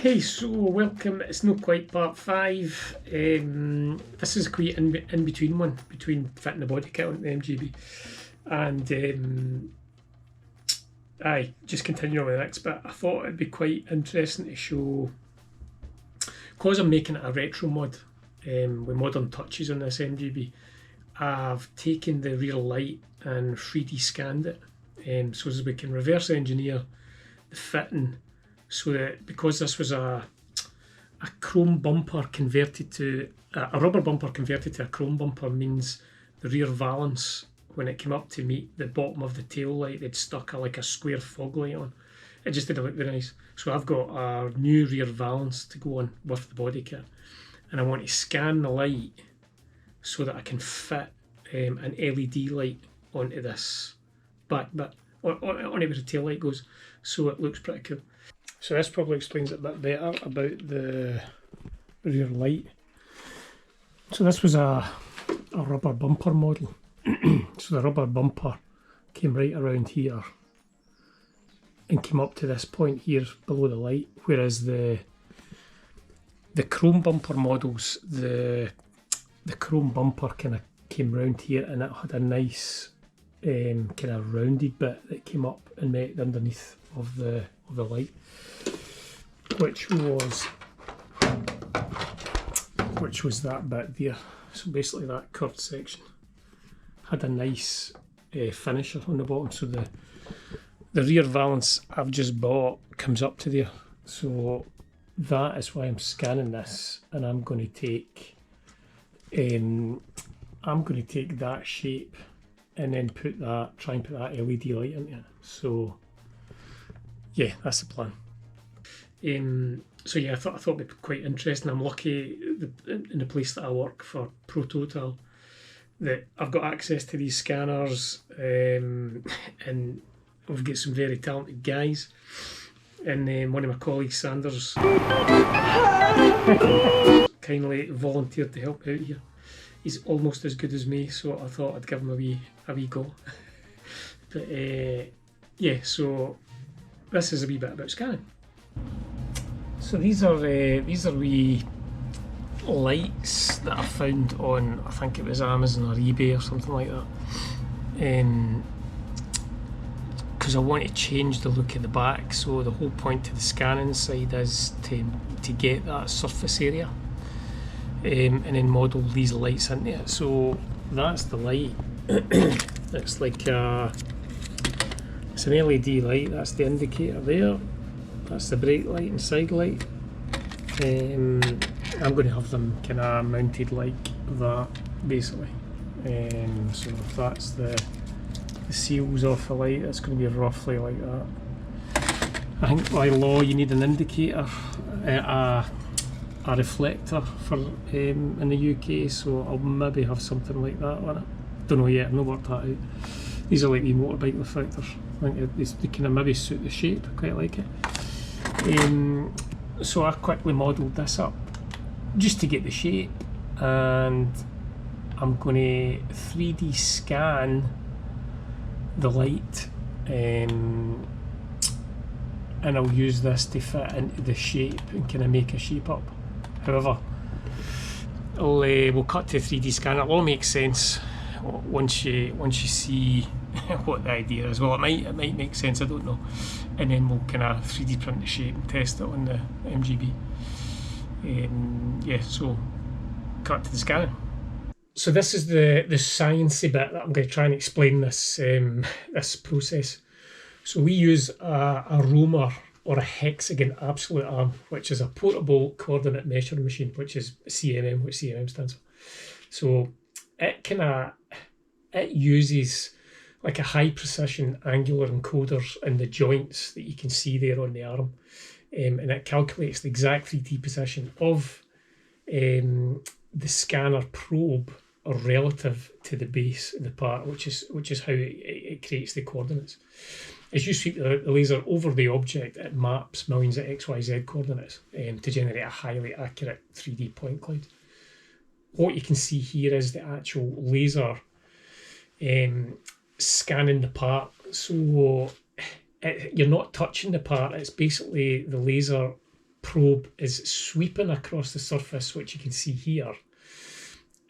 Okay, so welcome. It's not quite part 5. This is quite in between one, between fitting the body kit on the MGB and just continuing on with the next bit. I thought it'd be quite interesting to show, because I'm making it a retro mod with modern touches on this MGB. I've taken the rear light and 3D scanned it, so as we can reverse engineer the fitting, so that because this was a chrome bumper converted to a rubber bumper converted to a chrome bumper, means the rear valance, when it came up to meet the bottom of the tail light, they'd stuck like a square fog light on. It just didn't look very nice. So I've got a new rear valance to go on with the body kit, and I want to scan the light so that I can fit an LED light onto this back bit, onto where the tail light goes, so it looks pretty cool. So this probably explains it a bit better about the rear light. So this was a rubber bumper model. So the rubber bumper came right around here and came up to this point here below the light, whereas the chrome bumper models, the chrome bumper kind of came round here, and it had a nice kind of rounded bit that came up and met underneath of the light, which was that bit there. So basically that curved section had a nice finisher on the bottom. So the rear valance I've just bought comes up to there. So that is why I'm scanning this, and I'm going to take that shape and then try and put that LED light into it. So yeah, that's the plan. So yeah, I thought it'd be quite interesting. I'm lucky in the place that I work for, Pro Total, that I've got access to these scanners, and we've got some very talented guys. And one of my colleagues, Sanders, kindly volunteered to help out here. He's almost as good as me, so I thought I'd give him a wee go. But yeah, so this is a wee bit about scanning. So these are wee lights that I found on, I think it was Amazon or eBay or something like that. Because I want to change the look of the back, so the whole point to the scanning side is to get that surface area, and then model these lights into it. So that's the light. It's like it's an LED light. That's the indicator there. That's the brake light and side light. I'm going to have them kind of mounted like that, basically. So if that's the seals off the light, it's going to be roughly like that. I think by law you need an indicator, a reflector for in the UK, so I'll maybe have something like that on it. Don't know yet, I've not worked that out. These are like the motorbike reflectors. I think they kind of maybe suit the shape, I quite like it. So I quickly modelled this up just to get the shape, and I'm going to 3D scan the light, and I'll use this to fit into the shape and kind of make a shape up. However, we'll cut to 3D scan. It'll all make sense once you see what the idea is. Well, it might make sense, I don't know. And then we'll kind of 3D print the shape and test it on the MGB. Yeah, so cut to the scanning. So this is the sciencey bit that I'm going to try and explain this this process. So we use a roamer or a hexagon absolute arm, which is a portable coordinate measuring machine, which is CMM, which CMM stands for. So it uses like a high precision angular encoders in the joints that you can see there on the arm, and it calculates the exact 3D position of the scanner probe relative to the base of the part, which is how it creates the coordinates. As you sweep the laser over the object, it maps millions of XYZ coordinates to generate a highly accurate 3D point cloud. What you can see here is the actual laser scanning the part. So you're not touching the part, it's basically the laser probe is sweeping across the surface, which you can see here,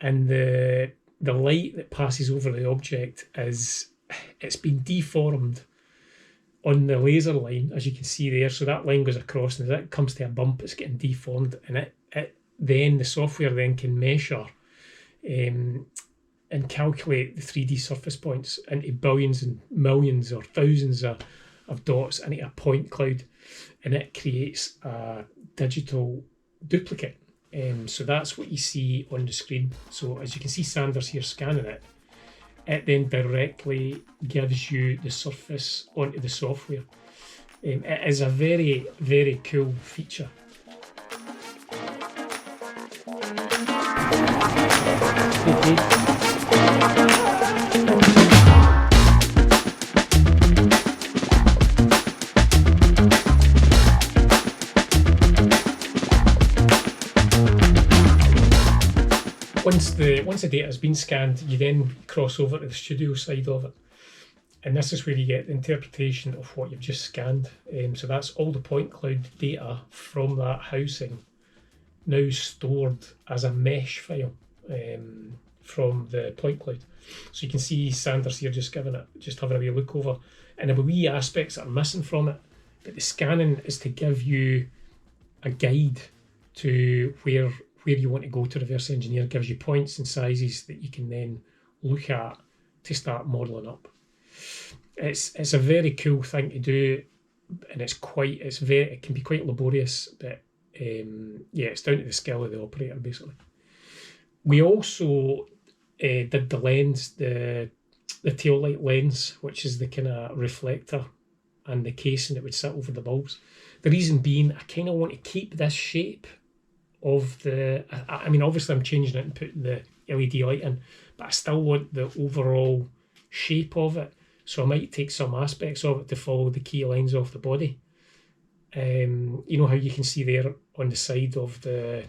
and the light that passes over the object it's been deformed on the laser line, as you can see there. So that line goes across, and as it comes to a bump, it's getting deformed, and then the software then can measure and calculate the 3D surface points into billions and millions or thousands of dots into a point cloud, and it creates a digital duplicate. So that's what you see on the screen. So as you can see, Sanders here scanning it, it then directly gives you the surface onto the software. It is a very, very cool feature. Once the data has been scanned, you then cross over to the studio side of it, and this is where you get the interpretation of what you've just scanned. So that's all the point cloud data from that housing now stored as a mesh file from the point cloud. So you can see Sanders here just having a wee look over, and there were wee aspects that are missing from it, but the scanning is to give you a guide to where you want to go to reverse engineer. It gives you points and sizes that you can then look at to start modelling up. It's a very cool thing to do, and it can be quite laborious, but it's down to the skill of the operator basically. We also did the lens, the tail light lens, which is the kind of reflector and the casing that would sit over the bulbs. The reason being, I kind of want to keep this shape of I mean, obviously I'm changing it and putting the LED light in, but I still want the overall shape of it. So I might take some aspects of it to follow the key lines of the body. You know how you can see there on the side of the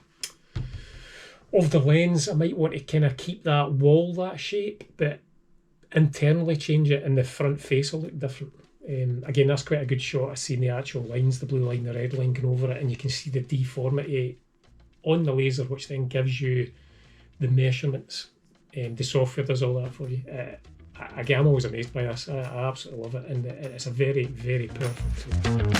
lens, I might want to kind of keep that wall that shape, but internally change it, and the front face will look different. Again, that's quite a good shot of seeing the actual lines, the blue line, the red line going over it, and you can see the deformity on the laser, which then gives you the measurements. The software does all that for you. Again, I'm always amazed by this. I absolutely love it, and it's a very, very powerful tool.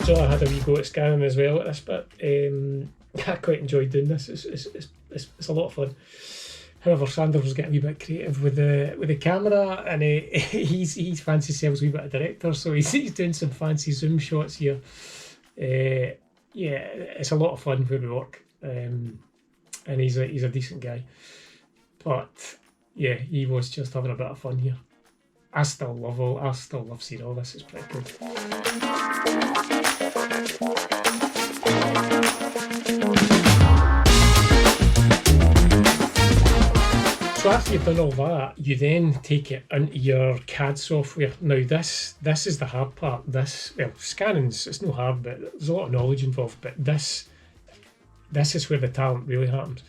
So I had a wee go at scanning as well at this bit. I quite enjoyed doing this. It's a lot of fun. However, Sanders was getting a wee bit creative with the camera, and he fancies himself a wee bit of director, so he's doing some fancy zoom shots here. It's a lot of fun where we work, and he's a decent guy. But yeah, he was just having a bit of fun here. I still love seeing all this. It's pretty cool. So after you've done all that, you then take it into your CAD software. Now this is the hard part. Scanning's, it's no hard, but there's a lot of knowledge involved, but this is where the talent really happens.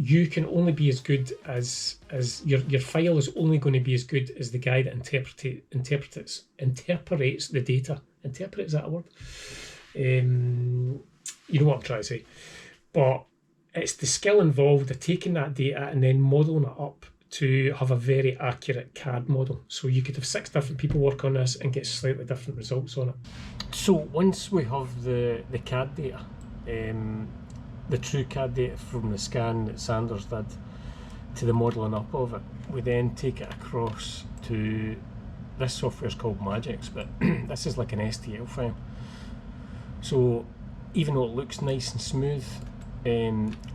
You can only be as good as your file is only going to be as good as the guy that interprets the data. Interpret, is that a word? You know what I'm trying to say. But it's the skill involved of taking that data and then modelling it up to have a very accurate CAD model. So you could have 6 different people work on this and get slightly different results on it. So once we have the CAD data, the true CAD data from the scan that Sanders did to the modelling up of it, we then take it across to this software is called Magix, but this is like an STL file. So even though it looks nice and smooth,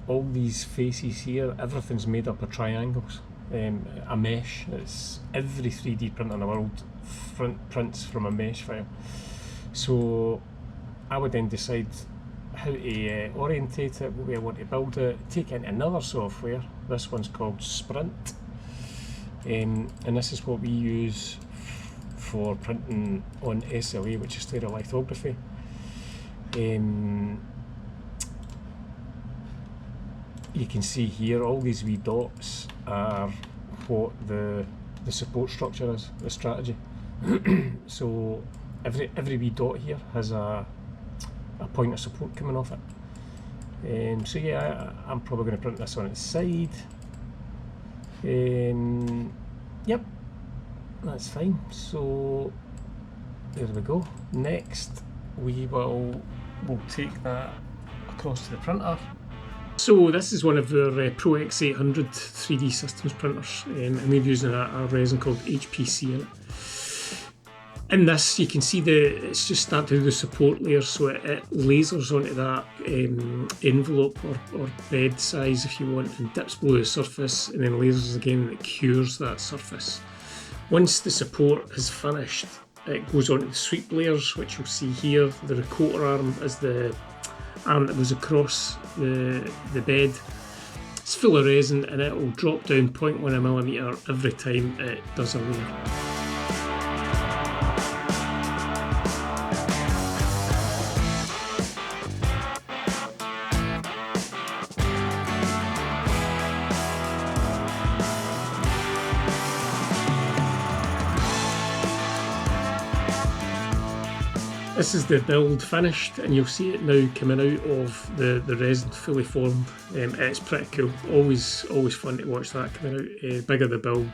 all these faces here, everything's made up of triangles. A mesh, it's every 3D printer in the world prints from a mesh file. So I would then decide how to orientate it, what way I want to build it, take it into another software. This one's called Sprint, and this is what we use for printing on SLA, which is stereolithography. You can see here all these wee dots are what the support structure is, the strategy. So every wee dot here has a point of support coming off it. So yeah, I'm probably going to print this on its side. Yep, that's fine. So there we go. Next we'll take that across to the printer. So this is one of our Pro X800 3D Systems printers, and we're using a resin called HPC in it. In this, you can see it's just starting to do the support layer, so it lasers onto that envelope or bed size, if you want, and dips below the surface, and then lasers again, and it cures that surface. Once the support is finished, it goes on to the sweep layers, which you'll see here. The recoater arm is the arm that goes across the bed. It's full of resin, and it will drop down 0.1mm every time it does a layer. This is the build finished, and you'll see it now coming out of the resin fully formed. It's pretty cool. Always fun to watch that coming out. The bigger the build,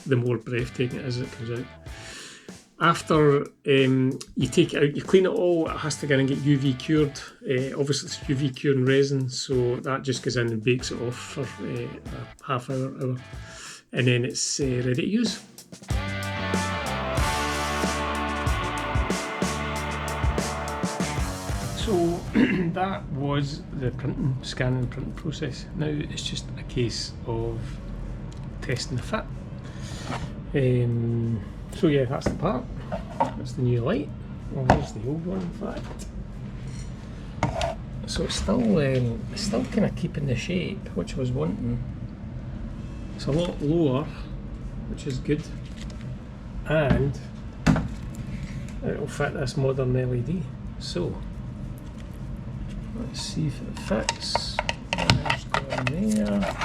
the more breathtaking it is as it comes out. After you take it out, you clean it all, it has to go in and get UV cured. Obviously it's UV curing resin, so that just goes in and bakes it off for a half hour, and then it's ready to use. So that was the scanning and printing process. Now it's just a case of testing the fit. So yeah, that's the part. That's the new light. Well, here's the old one, in fact. So it's still kind of keeping the shape, which I was wanting. It's a lot lower, which is good, and it'll fit this modern LED. So let's see if it fits. There's going there.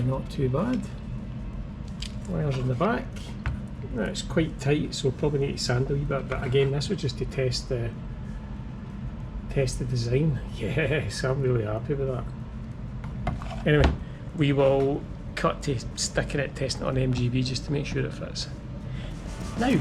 Not too bad. Wires in the back. It's quite tight, so probably need to sand a wee bit. But again, this was just to test the design. Yes, I'm really happy with that. Anyway, we will cut to sticking it, testing it on MGB just to make sure it fits. Now.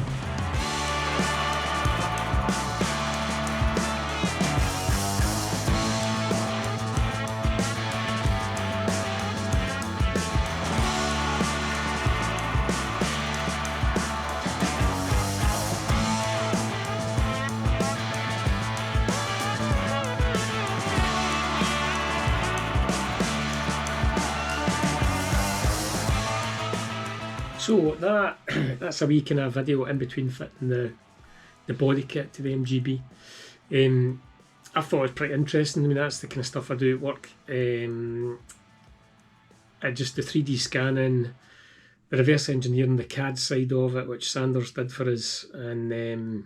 So that's a wee kind of video in between fitting the body kit to the MGB. I thought it was pretty interesting. I mean, that's the kind of stuff I do at work. Just the 3D scanning, the reverse engineering, the CAD side of it, which Sanders did for us, and the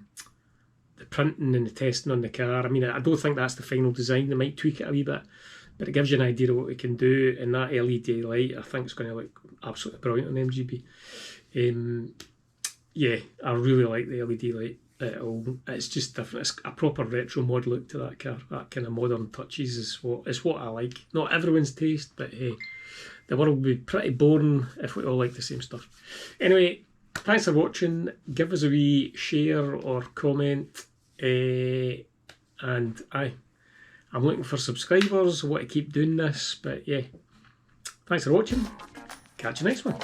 printing and the testing on the car. I mean, I don't think that's the final design. They might tweak it a wee bit, but it gives you an idea of what we can do. And that LED light, I think, is going to look absolutely brilliant on MGB. Yeah, I really like the LED light at all. It's just different. It's a proper retro mod look to that car. That kind of modern touches is what I like. Not everyone's taste, but hey, the world would be pretty boring if we all like the same stuff. Anyway, thanks for watching. Give us a wee share or comment. And I'm looking for subscribers. I want to keep doing this, but yeah. Thanks for watching. Catch you next one.